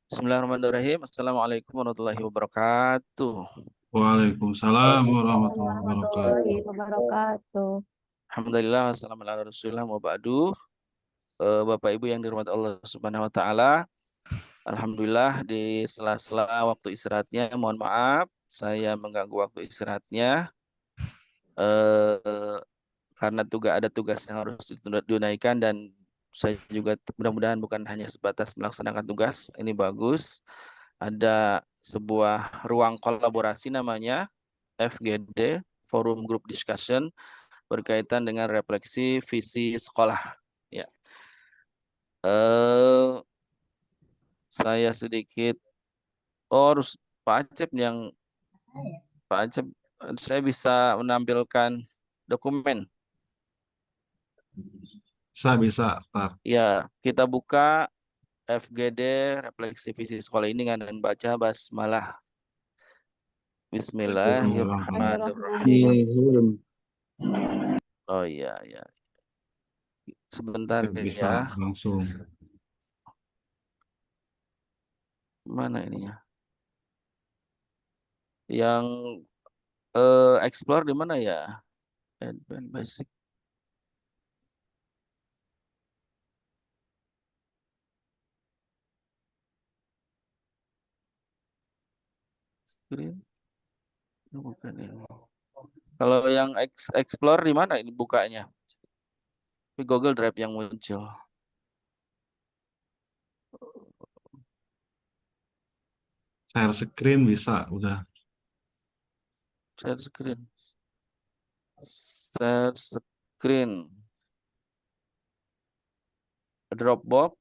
Bismillahirrahmanirrahim. Assalamualaikum warahmatullahi wabarakatuh. Waalaikumsalam Waalaikumsalam warahmatullahi warahmatullahi wabarakatuh. wabarakatuh. Alhamdulillah, wassalamualaikum warahmatullahi wabarakatuh. Wa ba'du. Bapak Ibu yang dirahmati Allah Subhanahu wa taala. Alhamdulillah di sela-sela waktu istirahatnya, mohon maaf saya mengganggu waktu istirahatnya eh, karena ada tugas yang harus ditunaikan dan saya juga mudah-mudahan bukan hanya sebatas melaksanakan tugas. Ini bagus. Ada sebuah ruang kolaborasi namanya FGD, Forum Group Discussion, berkaitan dengan refleksi visi sekolah. Ya, eh, saya sedikit, harus Pak Acep yang Pak Acep, saya bisa menampilkan dokumen. Bisa, Pak. Ya, kita buka FGD refleksi visi sekolah ini dengan baca basmalah. Bismillahirrahmanirrahim. Bismillahirrahmanirrahim. Oh iya, ya. Sebentar Bisa ya. langsung. Mana ininya? Yang explore di mana ya? Advanced Basic. Screen. Bukan ini. Kalau yang explore di mana ini bukanya? Di Google Drive yang muncul. Share screen bisa, udah. Share screen. Share screen. Dropbox,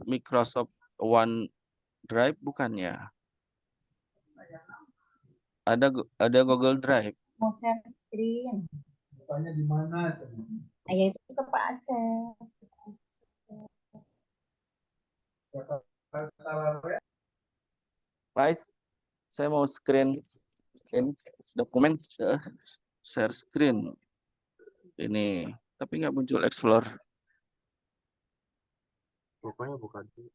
Microsoft OneDrive bukannya? Ada Google Drive. Mau share screen. Bukannya di mana? Ayah itu ke Pak Aceh. Guys, saya mau screen ini dokumen share screen ini, tapi nggak muncul Explore. Pokoknya bukan dulu.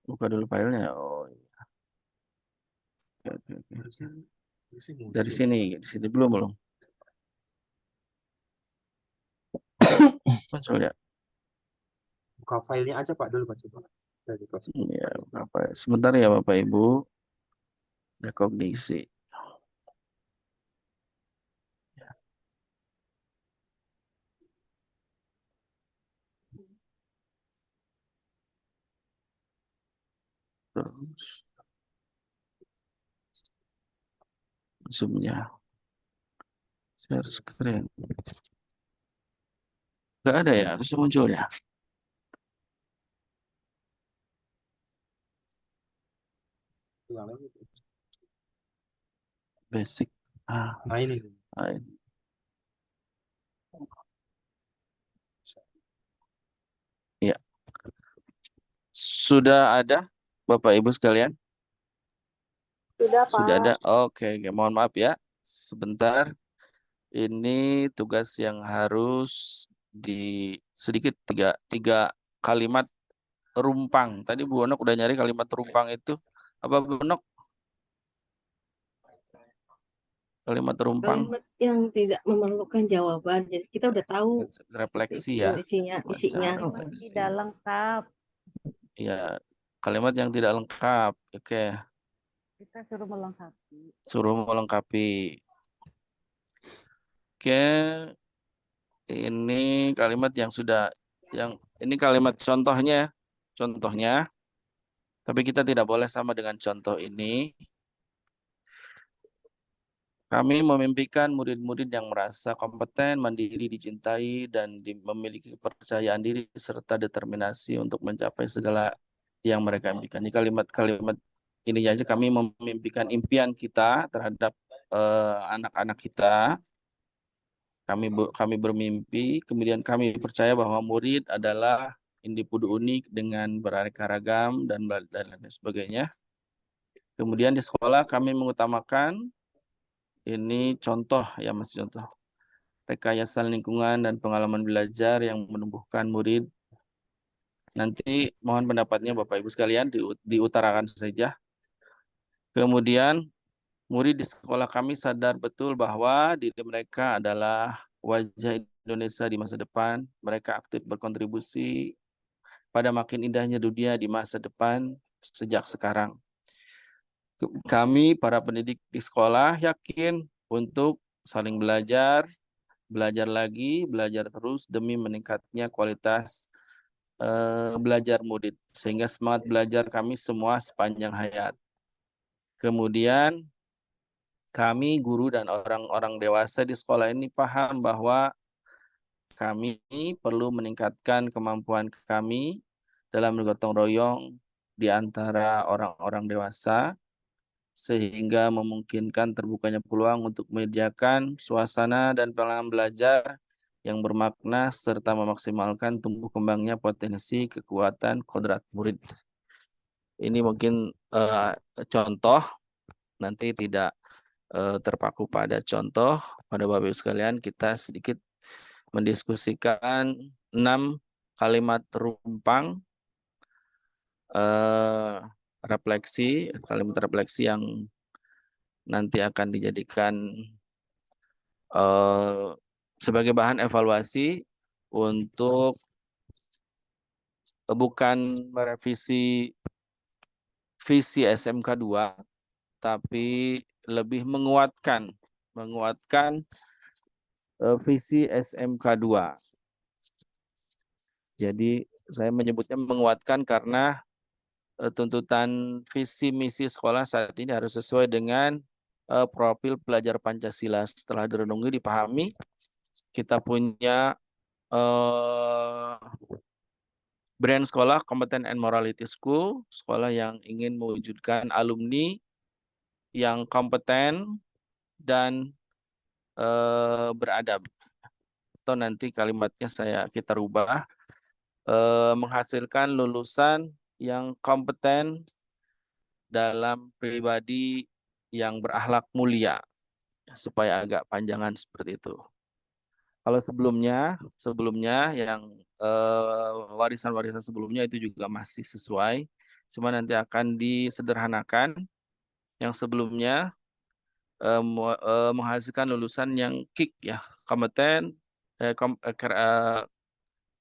Buka dulu filenya. Oh, iya. Oke, oke, oke. Dari sini, di sini belum. Muncul ya. Buka filenya aja Pak dulu Pak coba. Dari kelas. Ya, apa? Sebentar ya Bapak Ibu. Rekognisi. Ya, terus zoomnya, share screen. Nggak ada ya, bisa muncul ya. Ulang lagi. Basic. Nah ini. Ini. Ya, sudah ada Bapak Ibu sekalian? Sudah, Sudah ada. Pak. Oke, oke. Mohon maaf ya. Sebentar. Ini tugas yang harus di sedikit tiga kalimat rumpang. Tadi Bu Onok udah nyari kalimat rumpang itu. Apa Bu Onok? Kalimat rumpang Kalimat yang tidak memerlukan jawaban. Jadi kita udah tahu refleksi itu ya, semacam isinya. refleksi. Tidak lengkap. Ya, kalimat yang tidak lengkap. Oke, Kita suruh melengkapi. suruh melengkapi. Oke, ini kalimat yang ini kalimat contohnya, tapi kita tidak boleh sama dengan contoh ini. Kami memimpikan murid-murid yang merasa kompeten, mandiri, dicintai, dan memiliki kepercayaan diri serta determinasi untuk mencapai segala yang mereka impikan. Di kalimat-kalimat ini aja kami memimpikan impian kita terhadap anak-anak kita. Kami bermimpi, kemudian kami percaya bahwa murid adalah individu unik dengan beraneka ragam dan lain sebagainya. Kemudian di sekolah kami mengutamakan ini contoh ya Mas, contoh rekayasa lingkungan dan pengalaman belajar yang menumbuhkan murid Nanti mohon pendapatnya Bapak Ibu sekalian diutarakan saja. Kemudian murid di sekolah kami sadar betul bahwa diri mereka adalah wajah Indonesia di masa depan. Mereka aktif berkontribusi pada makin indahnya dunia di masa depan sejak sekarang. Kami para pendidik di sekolah yakin untuk saling belajar, belajar lagi, belajar terus demi meningkatnya kualitas belajar murid, sehingga semangat belajar kami semua sepanjang hayat. Kemudian kami guru dan orang-orang dewasa di sekolah ini paham bahwa kami perlu meningkatkan kemampuan kami dalam bergotong royong di antara orang-orang dewasa, sehingga memungkinkan terbukanya peluang untuk menyediakan suasana dan pengalaman belajar yang bermakna serta memaksimalkan tumbuh kembangnya potensi kekuatan kodrat murid. Ini mungkin contoh, nanti tidak terpaku pada contoh. Pada Bapak Ibu sekalian, kita sedikit mendiskusikan 6 kalimat rumpang kalimat refleksi yang nanti akan dijadikan sebagai bahan evaluasi untuk bukan merevisi visi SMK 2, tapi lebih menguatkan visi SMK 2. Jadi saya menyebutnya menguatkan karena tuntutan visi misi sekolah saat ini harus sesuai dengan profil pelajar Pancasila. Setelah direnungi, dipahami, kita punya brand sekolah Competence and Morality School, sekolah yang ingin mewujudkan alumni yang kompeten dan beradab. Atau nanti kalimatnya kita rubah, menghasilkan lulusan yang kompeten dalam pribadi yang berakhlak mulia, supaya agak panjangan seperti itu. Kalau sebelumnya yang warisan-warisan sebelumnya itu juga masih sesuai, cuma nanti akan disederhanakan. Yang sebelumnya menghasilkan lulusan yang KIK ya, kompeten,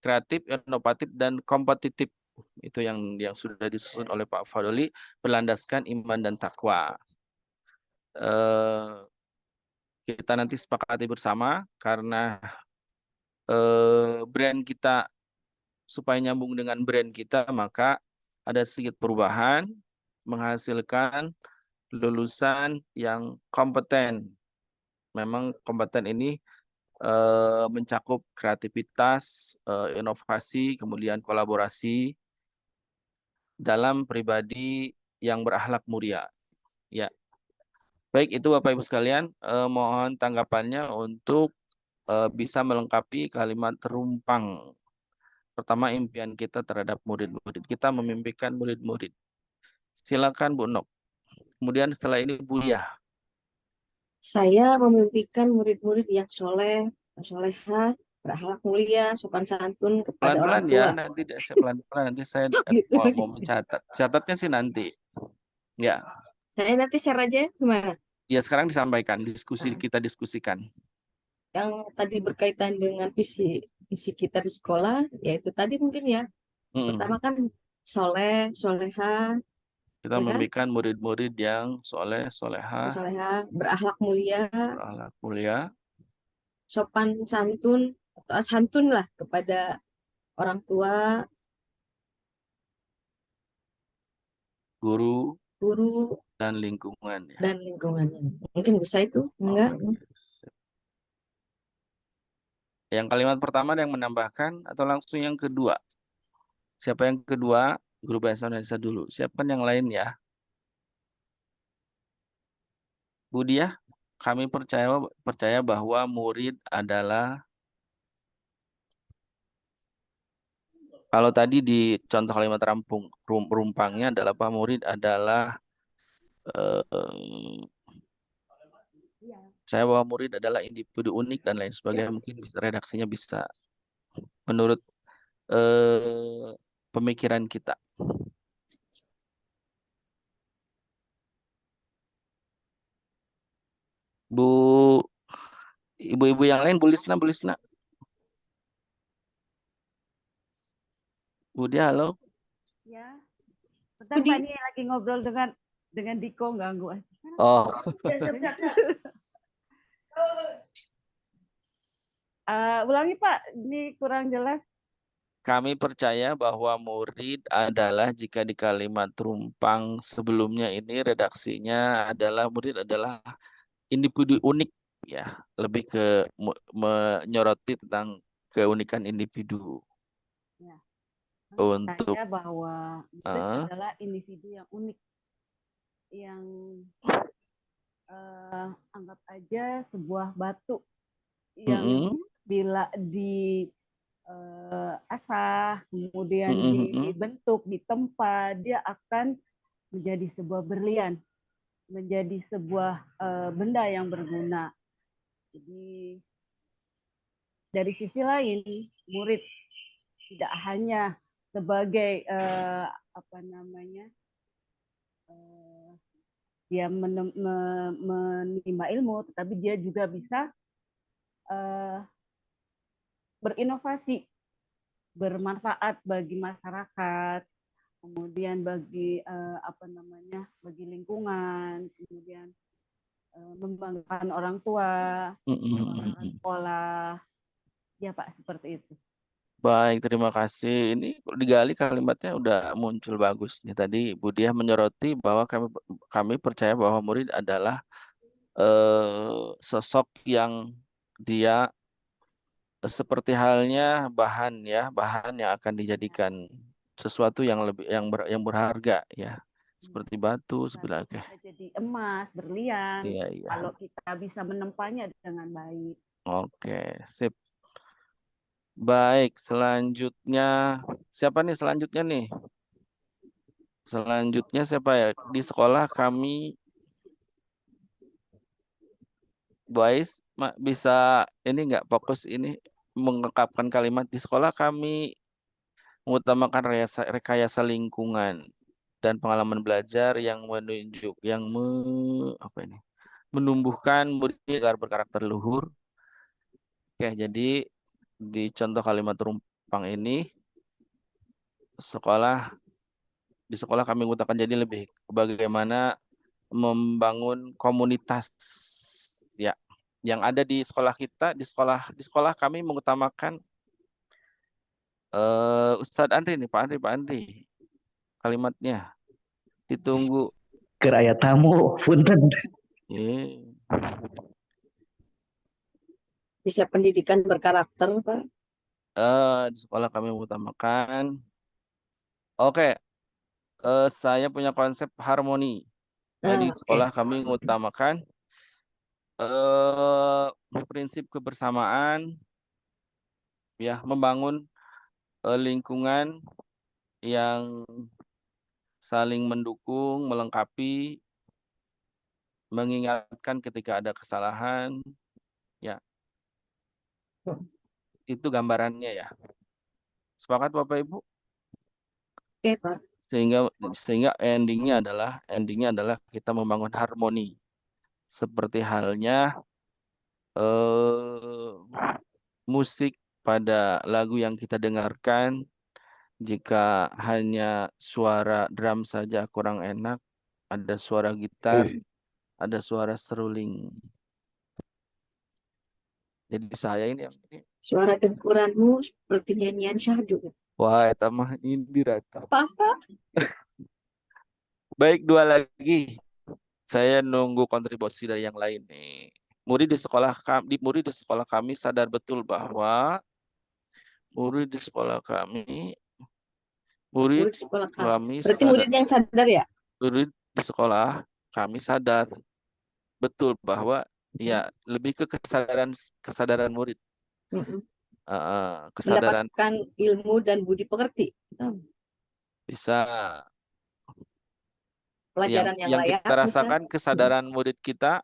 kreatif, inovatif, dan kompetitif. Itu yang sudah disusun oleh Pak Fadoli, berlandaskan iman dan takwa. Kita nanti sepakati bersama, karena brand kita, supaya nyambung dengan brand kita, maka ada sedikit perubahan, menghasilkan lulusan yang kompeten. Memang kompeten ini mencakup kreativitas, inovasi, kemudian kolaborasi dalam pribadi yang berakhlak mulia. Ya, baik, itu Bapak Ibu sekalian, mohon tanggapannya untuk bisa melengkapi kalimat terumpang. Pertama, impian kita terhadap murid-murid. Kita memimpikan murid-murid. Silakan Bu Nok. Kemudian setelah ini Bu Yah. Saya memimpikan murid-murid yang soleh, soleha, berakhlak mulia, sopan santun kepada orang Pelan-pelan ya, tua. nanti pelan-pelan nanti saya mau mencatat. Catatnya sih nanti. Ya. Saya nanti share aja gimana? Ya, sekarang disampaikan, kita diskusikan. Yang tadi berkaitan dengan visi kita di sekolah, yaitu tadi mungkin ya. Pertama kan soleh, soleha, kita ya memimpikan murid-murid yang soleh, soleha, berakhlak mulia, sopan santun, atau santun lah kepada orang tua, guru, guru, dan lingkungan. Dan lingkungannya. Mungkin bisa itu? Enggak? Yang kalimat pertama yang menambahkan atau langsung yang kedua? Siapa yang kedua? Guru Bahasa Indonesia dulu. Siapkan yang lain ya. Bu Diah, kami percaya bahwa murid adalah, kalau tadi di contoh kalimat rumpangnya adalah Pak, murid adalah saya bahwa murid adalah individu unik dan lain sebagainya. Mungkin redaksinya bisa menurut pemikiran kita. Ibu-ibu yang lain, Bu Lisna. Bu Dia, halo. Ya. Bentar Pak, ini lagi ngobrol dengan Diko, ganggu aja. Oh, Ulangi Pak, ini kurang jelas. kami percaya bahwa murid adalah, jika di kalimat Rumpang sebelumnya ini redaksinya adalah murid adalah individu unik, ya, lebih ke menyoroti tentang keunikan individu. Ya. Untuk Percaya bahwa murid adalah individu yang unik, yang anggap aja sebuah batu yang bila di asah, kemudian dibentuk, ditempa, dia akan menjadi sebuah berlian, menjadi sebuah benda yang berguna. Jadi dari sisi lain, murid tidak hanya sebagai dia menimba ilmu, tetapi dia juga bisa berinovasi, bermanfaat bagi masyarakat, kemudian bagi bagi lingkungan, kemudian membanggakan orang tua, membanggakan sekolah, ya Pak, seperti itu. Baik, terima kasih. Ini digali kalimatnya udah muncul bagus nih. Tadi Bu Diah menyoroti bahwa kami percaya bahwa murid adalah sosok yang dia seperti halnya bahan yang akan dijadikan sesuatu yang lebih yang berharga, ya, seperti batu, seperti Bisa jadi emas, berlian, iya. kalau kita bisa menempanya dengan baik. Oke, sip. Baik, selanjutnya siapa nih selanjutnya nih? Selanjutnya siapa ya? Di sekolah kami, Bu Ais, bisa ini nggak fokus ini mengungkapkan kalimat di sekolah kami mengutamakan rekayasa lingkungan dan pengalaman belajar yang menumbuhkan murid agar berkarakter luhur. Oke, jadi di contoh kalimat Rumpang ini di sekolah kami mengutamakan jadi lebih bagaimana membangun komunitas, ya, yang ada di sekolah kita. Di sekolah kami mengutamakan Ustadz Andri nih, Pak Andri kalimatnya ditunggu. Keraya tamu, punten. Bisa pendidikan berkarakter, Pak. Di sekolah kami mengutamakan. Oke, saya punya konsep harmoni. Di sekolah kami mengutamakan prinsip kebersamaan, ya, membangun lingkungan yang saling mendukung, melengkapi, mengingatkan ketika ada kesalahan, ya. Itu gambarannya, ya. Sepakat Bapak Ibu? Oke, Pak. Sehingga endingnya adalah kita membangun harmoni. Seperti halnya musik pada lagu yang kita dengarkan, jika hanya suara drum saja kurang enak, ada suara gitar, ada suara seruling. Jadi saya ini suara dengkuranmu seperti nyanyian syahdu. Wah, eta mah Indira. Apa? Baik, 2 lagi. Saya nunggu kontribusi dari yang lain nih. Murid di sekolah kami sadar betul bahwa murid di sekolah kami Berarti murid yang sadar, ya? Murid di sekolah kami sadar betul bahwa, ya, lebih ke kesadaran murid. Kesadaran Mendapatkan ilmu dan budi pekerti. bisa Pelajaran yang layak kita rasakan bisa. kesadaran murid kita.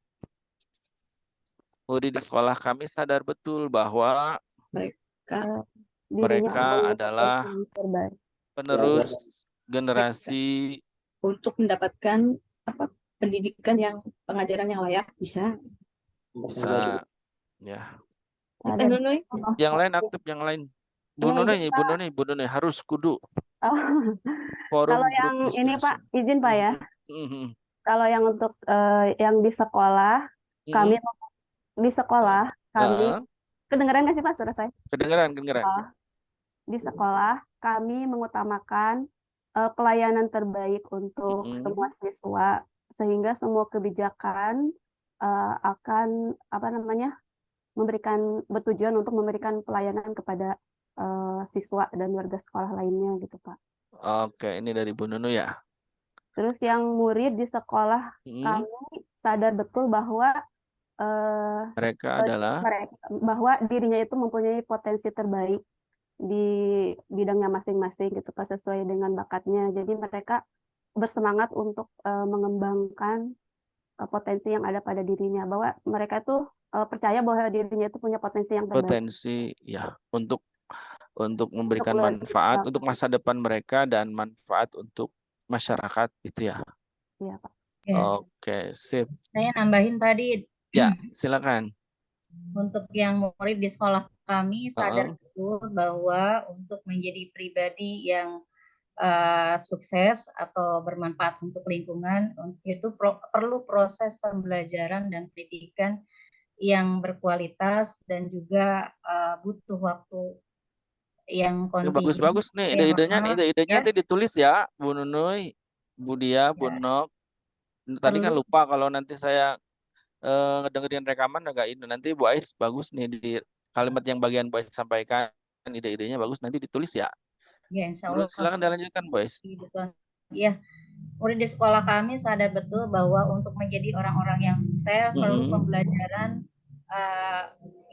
Murid di sekolah kami sadar betul bahwa mereka adalah penerus generasi. untuk mendapatkan apa pendidikan yang pengajaran yang layak bisa. Bisa ya. Ada Nunui, Yang lain aktif, yang lain. Bu Ini Nunai, izin, Bu Pak. Nunai, Bu Nunai harus kudu Oh, forum kalau group yang ini Pak, discussion. izin Pak ya. Mhm. Kalau yang untuk yang di sekolah, kami di sekolah kami Heeh. kedengeran nggak sih Pak suara saya? Kedengeran, kedengeran. Oh, di sekolah kami mengutamakan pelayanan terbaik untuk Mhm. semua siswa sehingga semua kebijakan akan apa namanya bertujuan untuk memberikan pelayanan kepada siswa dan warga sekolah lainnya gitu Pak. Oke, ini dari Bu Nunu ya. Terus yang murid di sekolah kami sadar betul bahwa Mereka adalah bahwa dirinya itu mempunyai potensi terbaik di bidangnya masing-masing gitu Pak, sesuai dengan bakatnya. Jadi mereka bersemangat untuk mengembangkan potensi yang ada pada dirinya, bahwa mereka tuh percaya bahwa dirinya itu punya potensi yang terbaik. potensi ya untuk memberikan Untuk manfaat untuk masa depan mereka dan manfaat untuk masyarakat gitu ya. Iya, Pak. Ya, Oke, sip. saya nambahin tadi Ya, silakan. untuk yang murid di sekolah kami sadar betul bahwa untuk menjadi pribadi yang sukses atau bermanfaat untuk lingkungan itu perlu proses pembelajaran dan pendidikan yang berkualitas dan juga butuh waktu yang Ini kontinu. bagus-bagus nih ide-idenya, ide-idenya nanti ditulis ya, Bu Nunui, Bu Dia, Bu Nok. Tadi kan lupa kalau nanti saya ngedengerin rekaman agak ini. Nanti Bu Ais bagus nih di kalimat yang bagian Bu Ais sampaikan, ide-idenya bagus, nanti ditulis ya. Ya, insya Allah. Silakan dilanjutkan Bu Ais. Ya, murid di sekolah kami sadar betul bahwa untuk menjadi orang-orang yang sukses perlu pembelajaran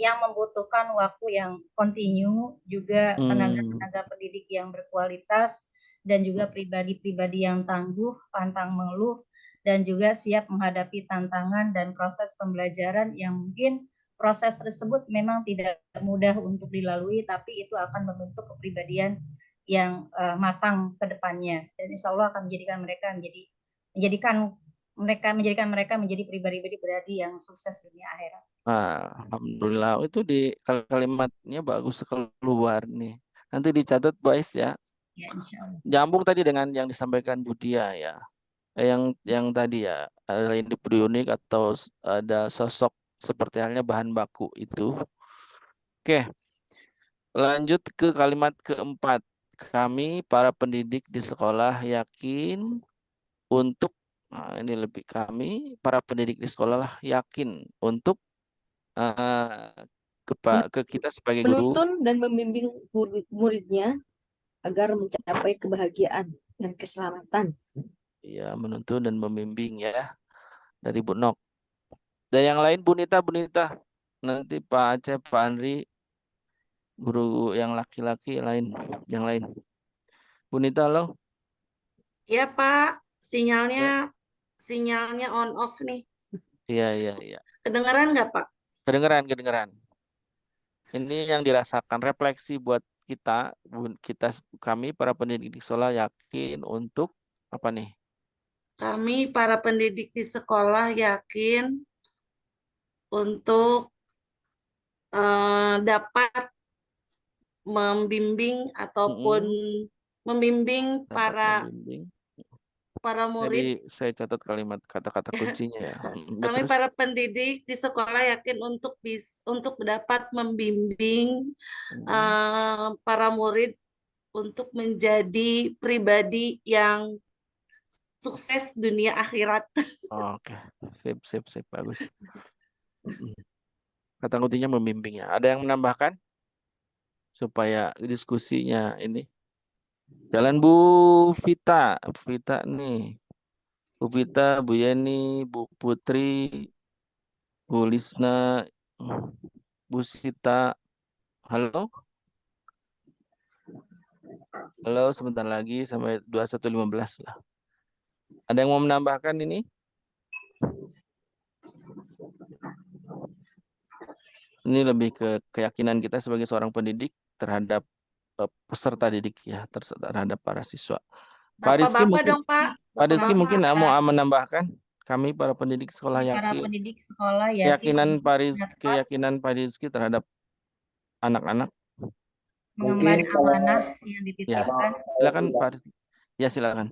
yang membutuhkan waktu yang kontinu, juga tenaga-tenaga pendidik yang berkualitas, dan juga pribadi-pribadi yang tangguh, pantang mengeluh, dan juga siap menghadapi tantangan dan proses pembelajaran yang mungkin proses tersebut memang tidak mudah untuk dilalui, tapi itu akan membentuk kepribadian yang matang ke depannya, dan insya Allah akan menjadikan mereka menjadi pribadi-pribadi yang sukses dunia akhirat. Alhamdulillah, itu di kalimatnya bagus keluar nih. Nanti dicatat Bu Ais ya. Ya, insya Allah. Nyambung tadi dengan yang disampaikan Bu Dia ya. Yang tadi ya, ada unik atau ada sosok seperti halnya bahan baku itu. Oke, lanjut ke kalimat keempat. Kami para pendidik di sekolah yakin untuk, ini lebih kami para pendidik di sekolah lah yakin untuk ke kita sebagai guru menuntun dan membimbing muridnya agar mencapai kebahagiaan dan keselamatan. ya, menuntun dan membimbing ya, dari Bu Nok. Dan yang lain Bu Nita, nanti Pak Aceh, Pak Andri, guru yang laki-laki yang lain. Bu Nita, halo. Ya Pak, sinyalnya on off nih. Iya. Kedengeran nggak Pak? Kedengeran. Ini yang dirasakan refleksi buat kami para pendidik di sekolah yakin untuk apa nih? Kami para pendidik di sekolah yakin untuk dapat membimbing ataupun membimbing para murid. Saya catat kata-kata kuncinya ya. Kami para pendidik di sekolah yakin untuk dapat membimbing para murid untuk menjadi pribadi yang sukses dunia akhirat. Oke, sip, bagus. Kata kuncinya membimbing ya. Ada yang menambahkan supaya diskusinya ini? Jalan Bu Vita nih. Bu Vita, Bu Yeni, Bu Putri, Bu Lisna, Bu Sita. Halo? Halo, sebentar lagi sampai 21.15 lah. Ada yang mau menambahkan ini? Ini lebih ke keyakinan kita sebagai seorang pendidik terhadap peserta didik ya terhadap para siswa. Pak Rizky Bapak-bapak mungkin dong, Pak. Pak Rizky mungkin Bapak-bapak, mau menambahkan kami para pendidik sekolah para yakin pendidik sekolah yakin keyakinan untuk Pak Rizky dapat keyakinan Pak Rizky terhadap anak-anak. mengemban Mungkin kalau amanah yang Ya, dititipkan. silakan Pak Rizky. Ya, silakan.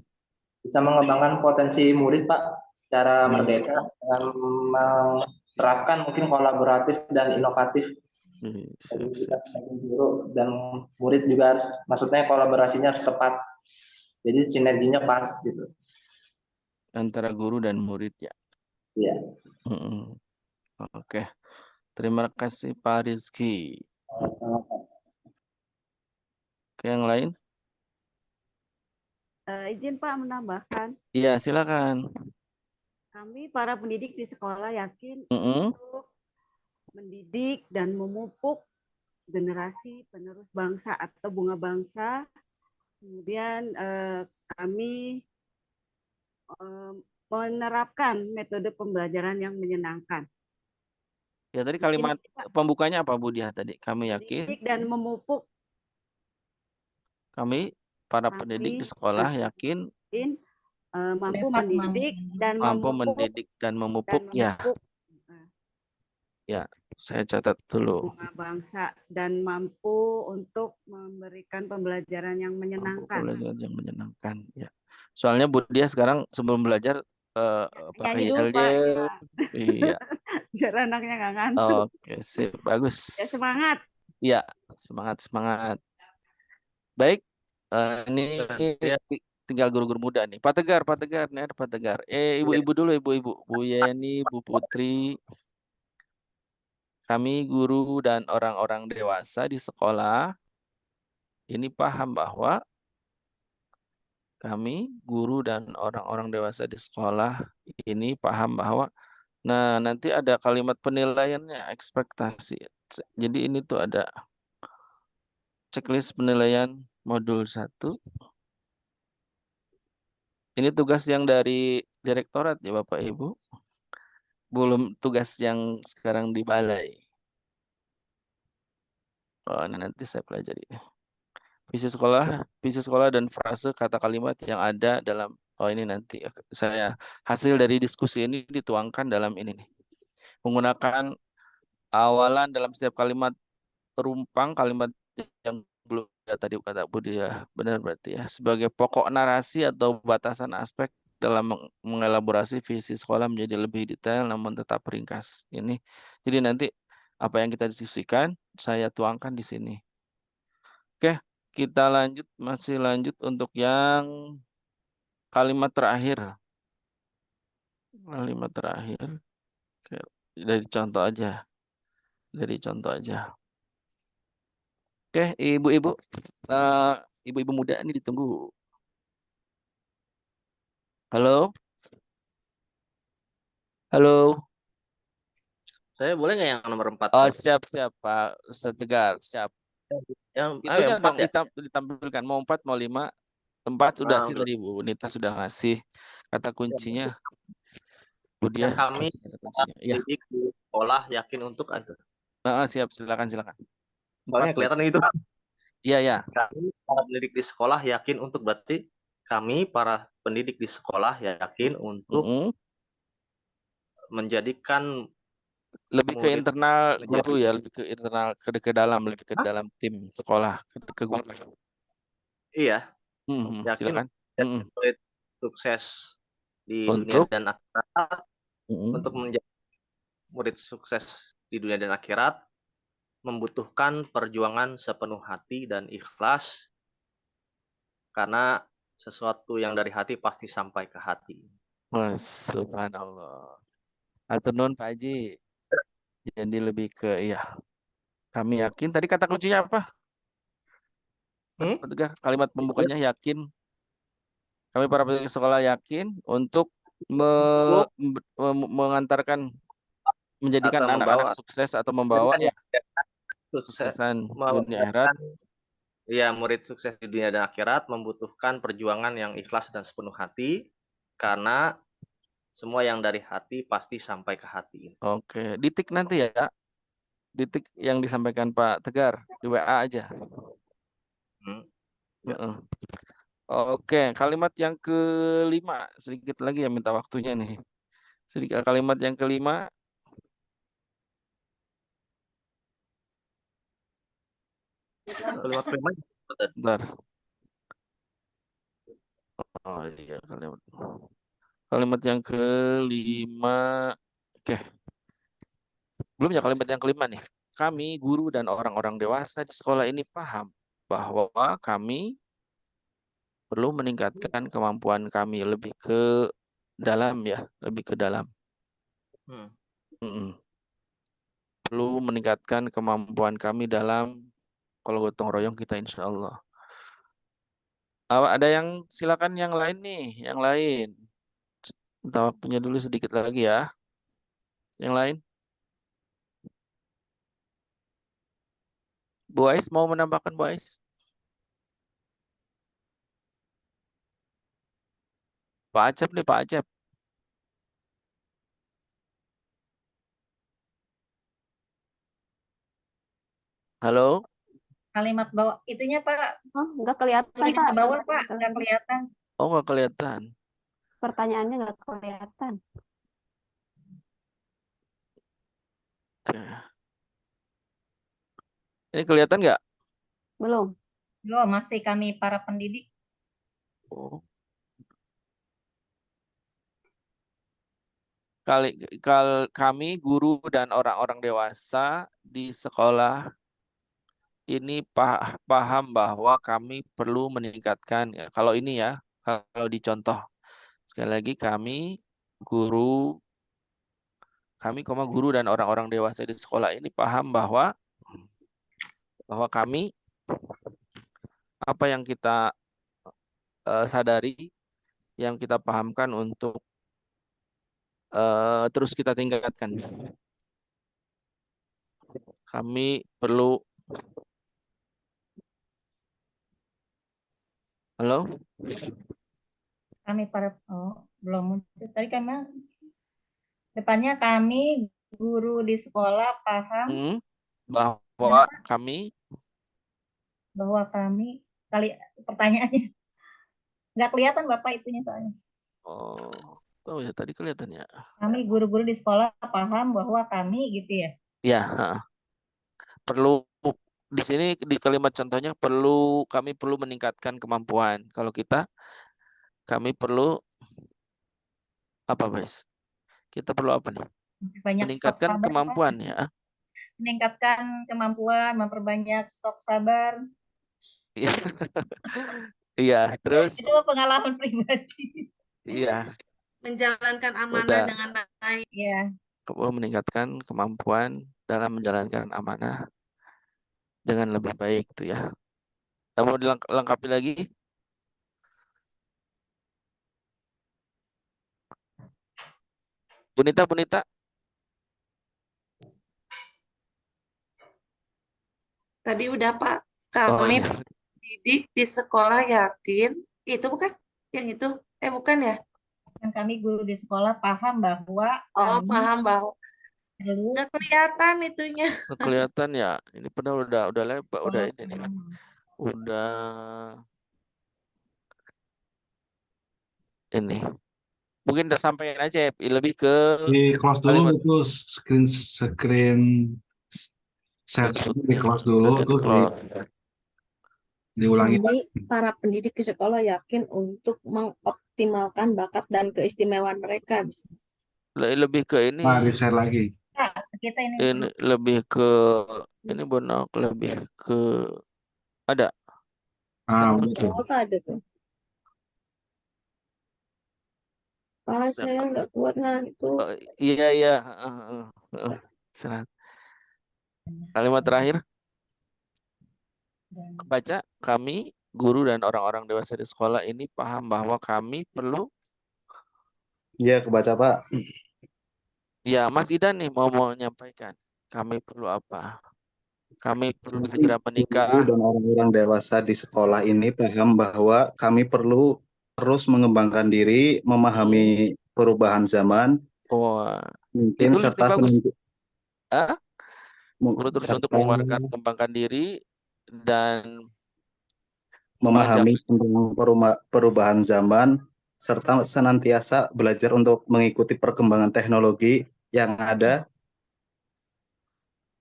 bisa mengembangkan potensi murid Pak secara merdeka dengan menerapkan mungkin kolaboratif dan inovatif. Jadi kita sebagai guru dan murid juga harus, maksudnya kolaborasinya harus tepat. Jadi sinerginya pas gitu. Antara guru dan murid ya. Iya. Oke. Terima kasih Pak Rizky. Oke, yang lain? Izin Pak menambahkan, Iya, silakan. kami para pendidik di sekolah yakin Mm-mm. untuk mendidik dan memupuk generasi penerus bangsa atau bunga bangsa. Kemudian kami menerapkan metode pembelajaran yang menyenangkan. Ya, tadi kalimat pembukanya apa Bu Diah tadi? Kami yakin Mendidik dan memupuk. kami para pendidik di sekolah yakin mampu Dapat mendidik dan mampu memupuk mendidik dan memupuk ya. Ya, saya catat dulu. bunga bangsa dan mampu untuk memberikan pembelajaran yang menyenangkan. Pembelajaran yang menyenangkan ya. Soalnya Bu Diah sekarang sebelum belajar pakai Nyanyi dulu, yel. Pak. Iya. Biar anaknya nggak ngantuk. Oke, sip, bagus. Ya, semangat. Ya, semangat. Baik, ini tinggal guru-guru muda nih. Pak Tegar, nih ada Pak Tegar. Ibu-ibu dulu, ibu-ibu. Bu Yeni, Bu Putri. Kami guru dan orang-orang dewasa di sekolah ini paham bahwa kami guru dan orang-orang dewasa di sekolah ini paham bahwa nanti ada kalimat penilaiannya, ekspektasi. Jadi ini tuh ada checklist penilaian modul 1. Ini tugas yang dari direktorat ya Bapak Ibu. Belum tugas yang sekarang di balai. Oh, nanti saya pelajari. Visi sekolah dan frase kata kalimat yang ada dalam ini nanti saya hasil dari diskusi ini dituangkan dalam ini nih. Menggunakan awalan dalam setiap kalimat terumpang, kalimat yang belum tadi kata Bu Diah, benar berarti ya, sebagai pokok narasi atau batasan aspek dalam mengelaborasi visi sekolah menjadi lebih detail namun tetap ringkas. Ini jadi nanti apa yang kita diskusikan saya tuangkan di sini. Oke, kita masih lanjut untuk yang kalimat terakhir. Kalimat terakhir. Oke, dari contoh aja. Oke, ibu-ibu, ibu-ibu muda ini ditunggu. Halo. Saya boleh nggak yang nomor 4? Oh, siap Pak Setegar, siap. Yang Itunya 4 dong ya? ditampilkan, mau 4 mau 5. 4 sudah sih udah. tadi Bu Nita sudah ngasih kata kuncinya. Bu Diah. Kami ya. pendidik di sekolah yakin untuk ada. Siap, silakan. Soalnya kelihatan itu. Iya. Kami para pendidik di sekolah yakin untuk, berarti kami para pendidik di sekolah yakin untuk menjadikan lebih ke internal guru ya, lebih ke internal ke dalam tim sekolah ke guru. Iya. Yakin murid sukses di dunia dan akhirat. Untuk menjadi murid sukses di dunia dan akhirat membutuhkan perjuangan sepenuh hati dan ikhlas, karena sesuatu yang dari hati pasti sampai ke hati. Subhanallah. Atur nuhun Pak Haji. Jadi lebih ke kami yakin. Tadi kata kuncinya apa? Kalimat pembukanya yakin. Kami para pendidik sekolah yakin untuk mengantarkan, menjadikan anak-anak sukses atau membawa kesuksesan dunia akhirat. Iya, murid sukses di dunia dan akhirat membutuhkan perjuangan yang ikhlas dan sepenuh hati, karena semua yang dari hati pasti sampai ke hati. Oke, ditik nanti ya. Ditik yang disampaikan Pak Tegar di WA aja. Ya. Heeh. Oke, kalimat yang kelima. Sedikit lagi ya minta waktunya nih. Sedikit kalimat yang kelima. Kalimat kelima. Bentar. Oh iya, kalimat yang kelima. Oke. Belum ya kalimat yang kelima nih. Kami, guru dan orang-orang dewasa di sekolah ini paham bahwa kami perlu meningkatkan kemampuan kami lebih ke dalam ya, lebih ke dalam. Mm-mm. Perlu meningkatkan kemampuan kami dalam kalau gotong royong kita insya Allah. Ada yang silakan yang lain nih, yang lain. Minta waktunya dulu sedikit lagi ya. Yang lain? Bu Ais mau menambahkan Bu Ais? Pak Acep nih Pak Acep. Halo? Kalimat bawah itunya Pak. Oh, nggak kelihatan Tulisan Pak. ke bawah Pak, nggak kelihatan. Oh nggak kelihatan. Pertanyaannya nggak kelihatan. Oke. Ini kelihatan nggak? Belum. Belum, masih kami para pendidik. Oh. Kami guru dan orang-orang dewasa di sekolah ini paham bahwa kami perlu meningkatkan ya. Kalau ini ya, kalau dicontoh sekali lagi kami guru dan orang-orang dewasa di sekolah ini paham bahwa kami apa yang kita sadari, yang kita pahamkan untuk terus kita tingkatkan. Kami perlu. Halo? Kami para belum muncul. Tadi depannya kami guru di sekolah paham bahwa kami pertanyaannya nggak kelihatan Bapak itunya soalnya. Oh, tahu ya tadi kelihatan ya. Kami guru-guru di sekolah paham bahwa kami gitu ya. Ya, perlu di sini di kalimat contohnya kami perlu meningkatkan kemampuan. Kalau kami perlu apa, guys? Kita perlu apa nih? Meningkatkan kemampuan ya. Meningkatkan kemampuan, memperbanyak stok sabar. Iya, terus itu pengalaman pribadi. Iya. Menjalankan amanah dengan baik. Iya. Meningkatkan kemampuan dalam menjalankan amanah dengan lebih baik tuh ya. Mau dilengkapi lagi? Bunita. Tadi udah Pak, kami pendidik di sekolah yakin, itu bukan? Yang itu? Bukan ya? Dan kami guru di sekolah paham bahwa paham bahwa nggak kelihatan itunya. Nggak kelihatan ya. Ini padahal udah lebar, udah ini nih. Udah ini. Mungkin udah sampaikan aja lebih ke di close dulu itu screen share di close dulu terus diulangi. Kami para pendidik di sekolah yakin untuk mengoptimalkan bakat dan keistimewaan mereka. Lebih ke ini. Di share lagi. Kita ini lebih ke ini Bonok, lebih ke ada. Betul. Ada tuh. Saya nggak kuat ngantuk. Iya. Kalimat terakhir. Baca, kami, guru dan orang-orang dewasa di sekolah ini paham bahwa kami perlu. Iya, kebaca Pak. Ya, Mas Idan nih mau menyampaikan. Kami perlu apa? Kami perlu segera menikah. Guru dan orang-orang dewasa di sekolah ini paham bahwa kami perlu terus mengembangkan diri, memahami perubahan zaman, mungkin serta perlu terus untuk mengembangkan diri dan memahami tentang perubahan zaman, serta senantiasa belajar untuk mengikuti perkembangan teknologi yang ada,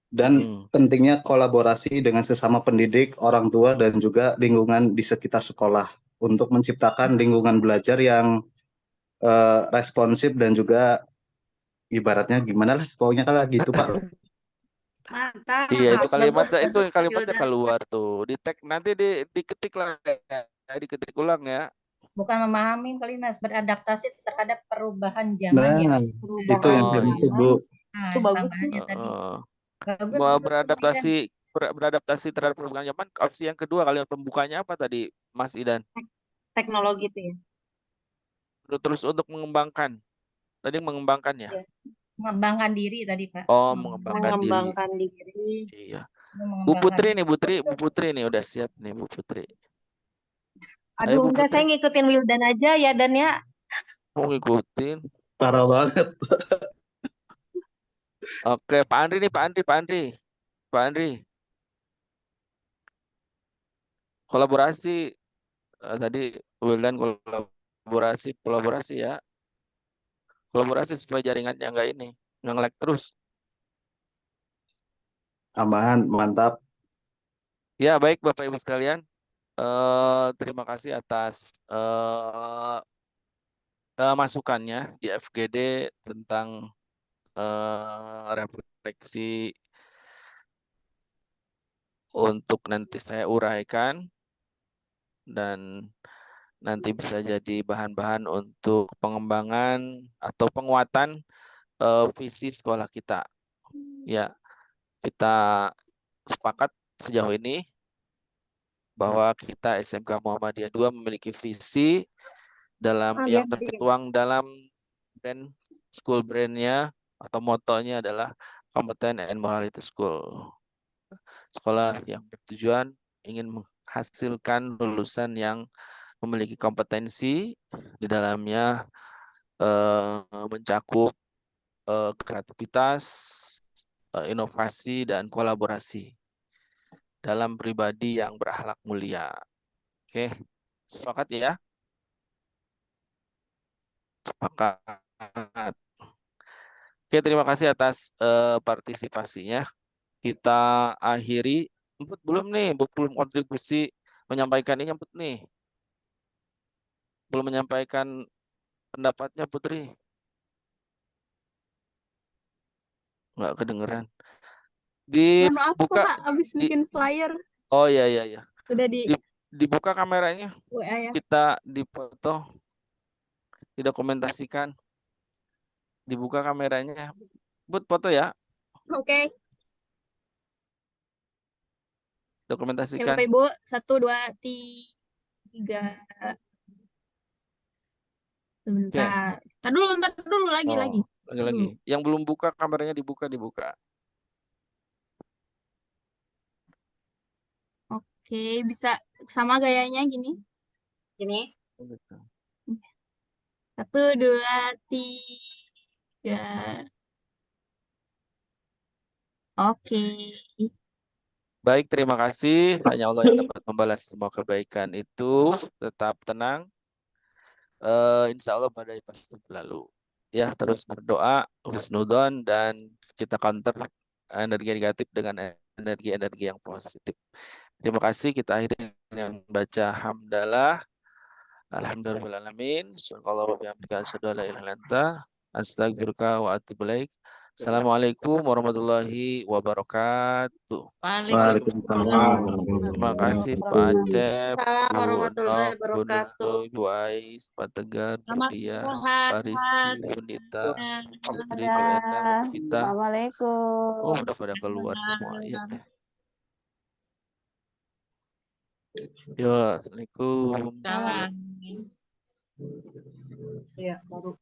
dan pentingnya kolaborasi dengan sesama pendidik, orang tua, dan juga lingkungan di sekitar sekolah untuk menciptakan lingkungan belajar yang responsif dan juga ibaratnya gimana lah, pokoknya kayak gitu Pak. Mantap. Iya, itu Bagus. kalimatnya Hilda. keluar tuh. Di tag nanti diketik lah ya, diketik ulang ya. Bukan memahami kali Mas, beradaptasi terhadap perubahan zaman Nah, ya. itu yang saya maksud Bu. Nah, Itu bagus. tambahannya tadi. Bagus, Mau bagus Mas Idan. beradaptasi terhadap perubahan zaman. Opsi yang kedua kalian pembukanya apa tadi, Mas Idan? Teknologi itu ya. Terus untuk mengembangkan. Tadi mengembangkan ya? Iya. Mengembangkan diri tadi Pak. Oh, mengembangkan diri. Iya. Mengembangkan Bu Putri diri. nih, Bu Putri nih udah siap nih Bu Putri. Ayo Aduh, Bu enggak, saya Putri. ngikutin Wildan aja ya, Dan ya. Mau ngikutin. Parah banget. Oke, Pak Andri nih, Pak Andri. Kolaborasi tadi Wildan kolaborasi ya. Kolaborasi supaya jaringannya nggak lag terus. Aman, mantap. Ya, baik Bapak Ibu sekalian. Terima kasih atas masukannya di FGD tentang refleksi untuk nanti saya uraikan dan nanti bisa jadi bahan-bahan untuk pengembangan atau penguatan visi sekolah kita. Ya, kita sepakat sejauh ini bahwa kita SMK Muhammadiyah 2 memiliki visi yang tertuang dalam school brand-nya atau motonya adalah Competence and Morality School. Sekolah yang bertujuan ingin menghasilkan lulusan yang memiliki kompetensi di dalamnya mencakup kreativitas, inovasi, dan kolaborasi dalam pribadi yang berakhlak mulia. Oke, sepakat ya? Sepakat. Oke, terima kasih atas partisipasinya. Kita akhiri. Emput belum nih, belum kontribusi menyampaikan ini, Emput nih. Belum menyampaikan pendapatnya, Putri. Nggak kedengeran. Maaf Dibuka Pak, habis bikin flyer. Oh iya. Udah Dibuka kameranya. WA ya. Kita dipoto, didokumentasikan. Dibuka kameranya. But foto ya. Oke. Dokumentasikan. Bapak Ibu, 1, 2, 3. Sebentar. Ntar dulu lagi. Lagi. Yang belum buka kameranya dibuka. Oke, bisa sama gayanya gini. Gini. 1, 2, 3. Oke. Baik, terima kasih. Hanya Allah yang dapat membalas semua kebaikan itu. Tetap tenang. Insya Allah badai pasti berlalu. Ya, terus berdoa, husnudon, dan kita counter energi negatif dengan energi yang positif. Terima kasih. Kita akhiri dengan baca hamdalah. Alhamdulillahirrahmanirrahim. Subhanallah wa bihamdika asyhadu an la ilaha illa anta astaghfiruka wa atubu ilaik. Assalamualaikum warahmatullahi wabarakatuh. Waalaikumsalam. Terima kasih Pak Acep, Assalamualaikum Bu warahmatullahi Nok, Bu wabarakatuh. Nurul, Bu Ais, Pak Tegar, Bu Selamat Dia, istirahat. Pak Rizky, Bu Nita, Putri, Bu Dadah. Enda, Bu Vita. Assalamualaikum. Oh, udah pada keluar semua. Ya. Yo, Assalamualaikum. Salam. Iya, baru.